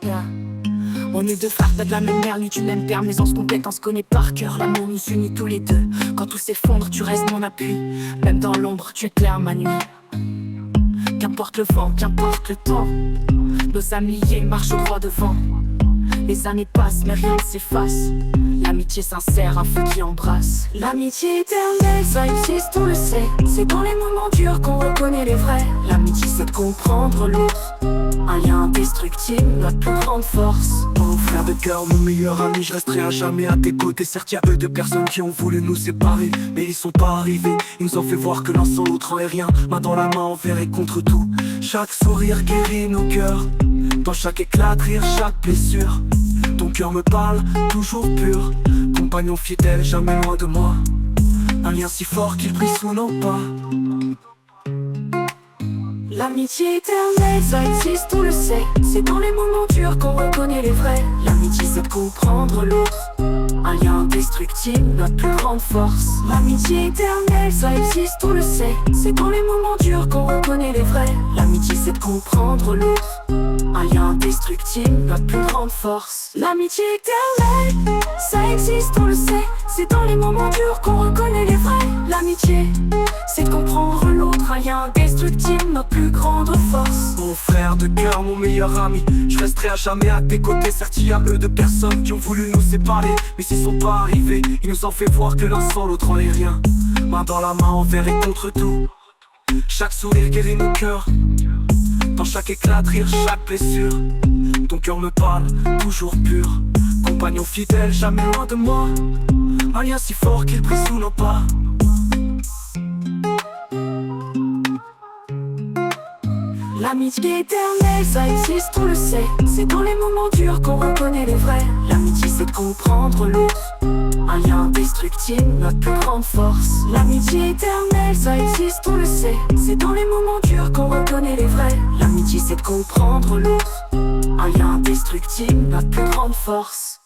Yeah. On est deux frères, t'as de la même mère, ni du même père, mais on se complète, on se connaît par cœur. L'amour nous unit tous les deux. Quand tout s'effondre, tu restes mon appui. Même dans l'ombre, tu éclaires ma nuit. Qu'importe le vent, qu'importe le temps, nos amitiés marchent au droit devant. Les années passent, mais rien ne s'efface. L'amitié sincère, un feu qui embrasse. L'amitié éternelle, ça existe, on le sait. C'est dans les moments durs qu'on reconnaît les vrais. L'amitié, c'est de comprendre l'autre. Un lien indestructible, notre plus grande force. Mon frère de cœur, mon meilleur ami, je resterai à jamais à tes côtés. Certes, y'a peu de personnes qui ont voulu nous séparer, mais ils sont pas arrivés. Ils nous ont fait voir que l'un sans l'autre en est rien. Main dans la main, envers et contre tout. Chaque sourire guérit nos cœurs. Dans chaque éclat de rire, chaque blessure. Ton cœur me parle, toujours pur. Compagnon fidèle, jamais loin de moi. Un lien si fort qu'il brille sous nos pas. L'amitié éternelle, ça existe, on le sait. C'est dans les moments durs qu'on reconnaît les vrais. L'amitié, c'est de comprendre l'autre. Un lien indestructible, notre plus grande force. L'amitié éternelle, ça existe, on le sait. C'est dans les moments durs qu'on reconnaît les vrais. L'amitié, c'est de comprendre l'autre. Un lien indestructible, notre plus grande force. L'amitié éternelle, ça existe, on le sait. C'est dans les moments durs qu'on reconnaît les vrais. L'amitié, c'est de comprendre l'autre. Un lien indestructible, notre plus grande force. Mon frère de cœur, mon meilleur ami, je resterai à jamais à tes côtés. Certes, il y a peu de personnes qui ont voulu nous séparer, mais s'ils sont pas arrivés, ils nous ont fait voir que l'un sans l'autre en est rien. Main dans la main, envers et contre tout. Chaque sourire guérit nos cœurs. Dans chaque éclat de rire, chaque blessure. Ton cœur me parle, toujours pur. Compagnon fidèle, jamais loin de moi. Un lien si fort qu'il brille sous nos pas. L'amitié éternelle, ça existe, on le sait. C'est dans les moments durs qu'on reconnaît les vrais. L'amitié, c'est de comprendre l'autre. Un lien indestructible, notre plus grande force. L'amitié éternelle, ça existe, on le sait. C'est dans les moments durs qu'on reconnaît les vrais. L'amitié, c'est de comprendre l'autre. Un lien indestructible, notre plus grande force.